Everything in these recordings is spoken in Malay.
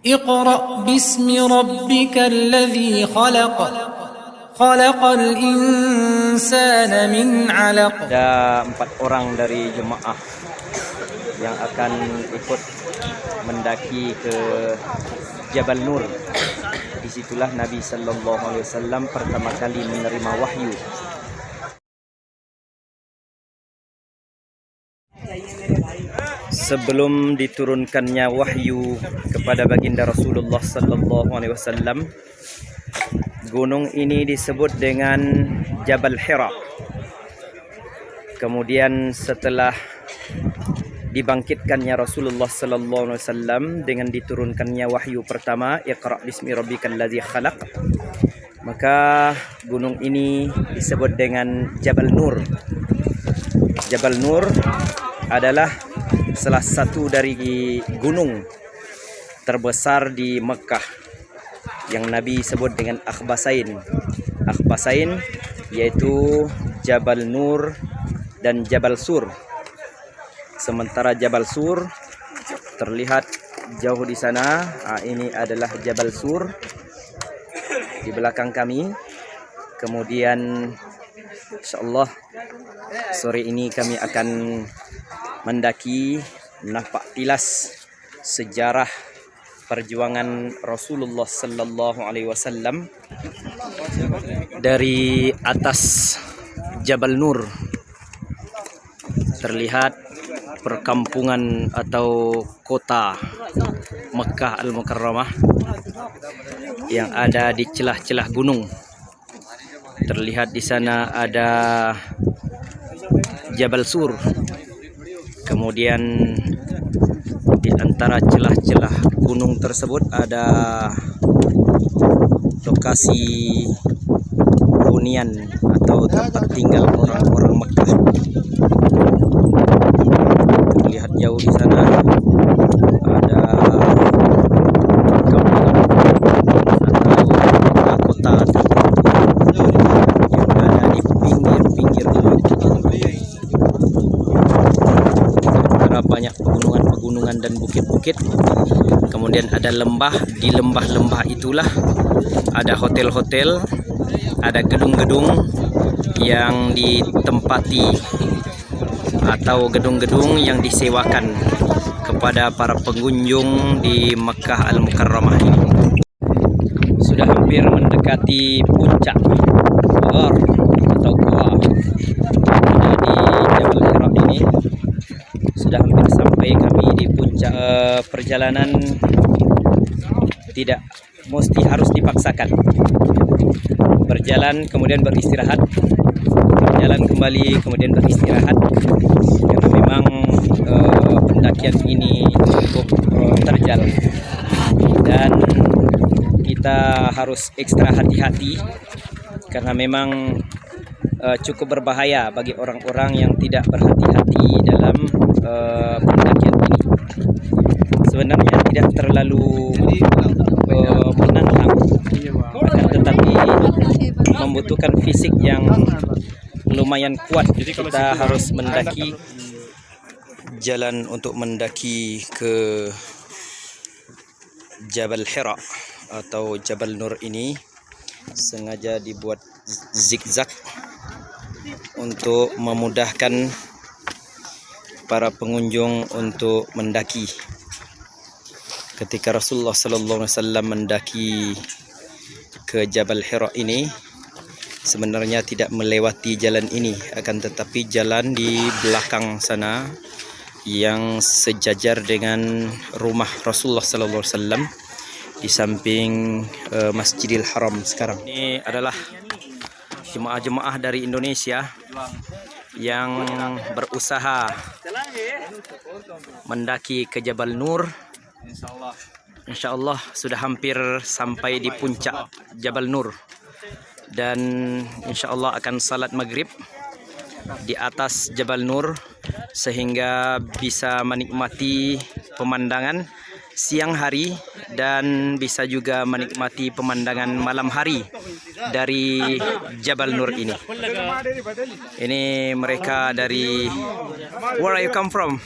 اقرأ باسم ربك الذي خلق خلق الإنسان من علق. Ada 4 orang dari jemaah yang akan ikut mendaki ke Jabal Nur. Disitulah Nabi Sallallahu Alaihi Wasallam pertama kali menerima wahyu. Sebelum diturunkannya wahyu kepada baginda Rasulullah Sallallahu Alaihi Wasallam, gunung ini disebut dengan Jabal Hira. Kemudian setelah dibangkitkannya Rasulullah Sallallahu Alaihi Wasallam dengan diturunkannya wahyu pertama, Iqra bismi rabbikal ladzi khalaq, maka gunung ini disebut dengan Jabal Nur. Jabal Nur adalah salah satu dari gunung terbesar di Mekah yang Nabi sebut dengan Akhbasain. Akhbasain yaitu Jabal Nur dan Jabal Sur. Sementara Jabal Sur terlihat jauh di sana. Ini adalah Jabal Sur di belakang kami. Kemudian insyaallah sore ini kami akan mendaki nampak tilas sejarah perjuangan Rasulullah Sallallahu Alaihi Wasallam dari atas Jabal Nur. Terlihat perkampungan atau kota Mekah Al-Mukarramah yang ada di celah-celah gunung. Terlihat di sana ada Jabal Sur. Kemudian di antara celah-celah gunung tersebut ada lokasi hunian atau tempat tinggal orang-orang Mekah. Terlihat jauh di sana ada kota yang ada di pinggir-pinggir gunung. Banyak pegunungan dan bukit-bukit. Kemudian ada lembah. Di lembah-lembah itulah ada hotel-hotel, ada gedung-gedung yang ditempati atau gedung-gedung yang disewakan kepada para pengunjung di Mekah Al-Mukarramah ini. Sudah hampir mendekati puncak Ghar atau gua ada di Jabal Hira ini. Sudah hampir sampai kami di puncak. Perjalanan tidak mesti harus dipaksakan. Berjalan kemudian beristirahat, berjalan kembali kemudian beristirahat, karena memang pendakian ini cukup terjal dan kita harus ekstra hati-hati karena memang cukup berbahaya bagi orang-orang yang tidak berhati-hati dalam pendakian ini. Sebenarnya tidak terlalu menantang, akan tetapi membutuhkan fisik yang lumayan kuat. Kita harus mendaki jalan untuk mendaki ke Jabal Hira atau Jabal Nur ini sengaja dibuat zigzag untuk memudahkan para pengunjung untuk mendaki. Ketika Rasulullah Sallallahu Alaihi Wasallam mendaki ke Jabal Hira ini, sebenarnya tidak melewati jalan ini, akan tetapi jalan di belakang sana yang sejajar dengan rumah Rasulullah Sallallahu Alaihi Wasallam di samping Masjidil Haram sekarang. Ini adalah jemaah-jemaah dari Indonesia yang berusaha mendaki ke Jabal Nur. Insyaallah sudah hampir sampai di puncak Jabal Nur dan insyaallah akan salat maghrib di atas Jabal Nur sehingga bisa menikmati pemandangan siang hari dan bisa juga menikmati pemandangan malam hari dari Jabal Nur ini. Ini mereka dari where are you come from?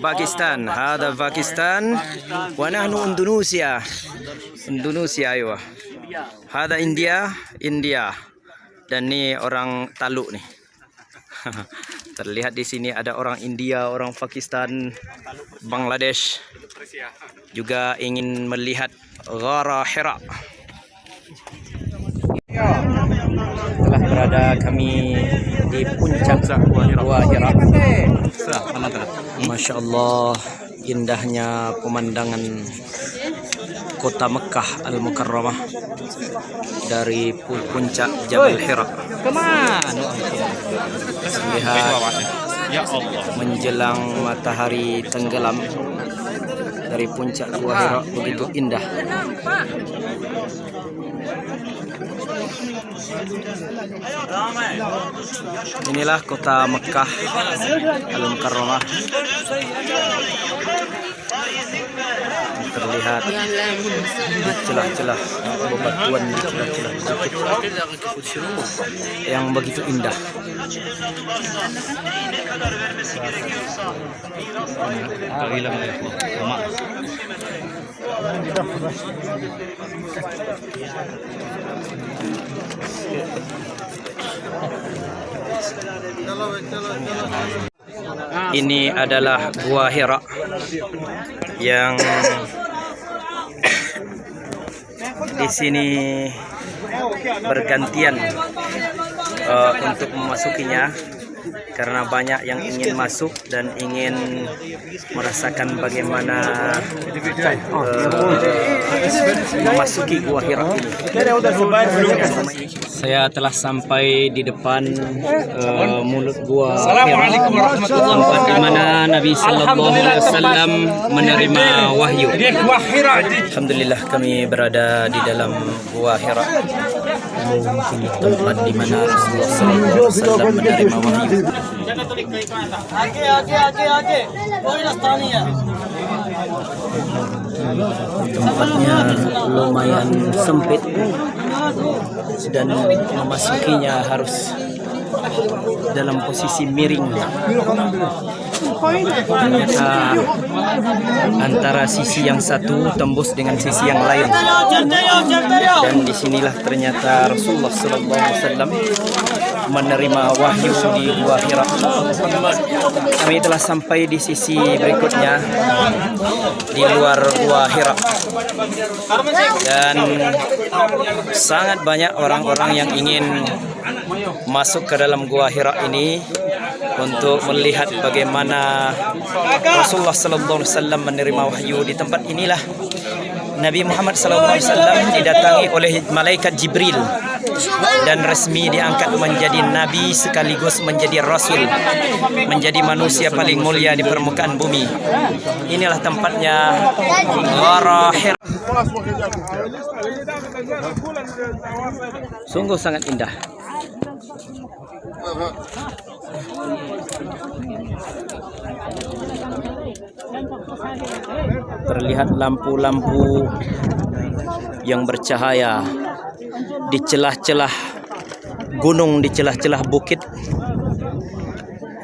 Pakistan. Hada Pakistan. Wa nahnu Indonesia. Indonesia ayo. Hada India, India. Dan ni orang Taluk nih. Terlihat di sini ada orang India, orang Pakistan, Bangladesh. Juga ingin melihat Ghara Hira. Telah berada kami di puncak Gua Hira. Masya Allah, indahnya pemandangan kota Mekah Al-Mukarramah dari puncak Jabal Hira. Lihat menjelang matahari tenggelam dari puncak Gua Hira, begitu indah. Inilah kota Mekah Al-Mukarramah. Terlihat celah-celah bebatuan, celah-celah yang begitu indah. Ini adalah Gua Hira yang di sini bergantian untuk memasukinya karena banyak yang ingin masuk dan ingin merasakan bagaimana memasuki Gua Hira ini. Saya telah sampai di depan mulut Gua Hira, tempat di mana Nabi Sallallahu Alaihi Wasallam menerima wahyu. Alhamdulillah kami berada di dalam Gua Hira, tempat di mana Rasulullah Sallallahu Alaihi Wasallam menerima wahyu. Tempatnya lumayan sempit dan memasukinya harus dalam posisi miring. Ternyata antara sisi yang satu tembus dengan sisi yang lain, dan disinilah ternyata Rasulullah SAW menerima wahyu di Gua Hira. Kami telah sampai di sisi berikutnya di luar Gua Hira, dan sangat banyak orang-orang yang ingin masuk ke dalam Gua Hira ini untuk melihat bagaimana Rasulullah sallallahu alaihi wasallam menerima wahyu. Di tempat inilah Nabi Muhammad sallallahu alaihi wasallam didatangi oleh malaikat Jibril dan resmi diangkat menjadi nabi sekaligus menjadi rasul, menjadi manusia paling mulia di permukaan bumi. Inilah tempatnya Ghara Hira. Sungguh sangat indah. Terlihat lampu-lampu yang bercahaya di celah-celah gunung, di celah-celah bukit,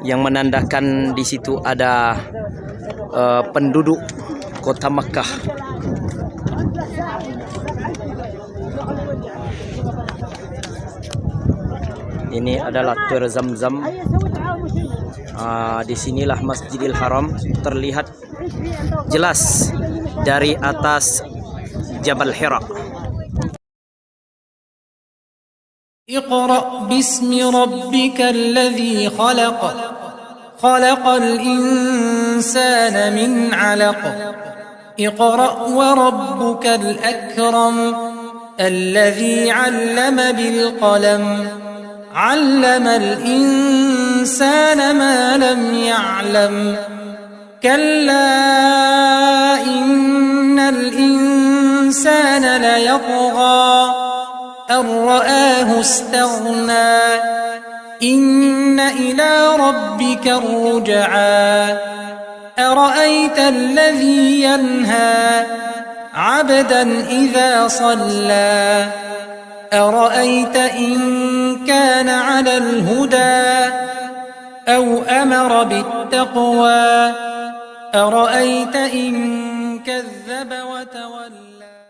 yang menandakan di situ ada penduduk kota Makkah. Ini adalah Tur Zamzam. Di sinilah Masjidil Haram terlihat jelas dari atas Jabal Hira. اقرأ باسم ربك الذي خلق خلق الإنسان من علق اقرأ وربك الأكرم الذي علم بالقلم علم الإنسان ما لم يعلم كلا إن الإنسان ليطغى أن رآه استغنى إن إلى ربك الرجعى أرأيت الذي ينهى عبدا إذا صلى أرأيت إن كان على الهدى أو أمر بالتقوى أرأيت إن كذب وتولى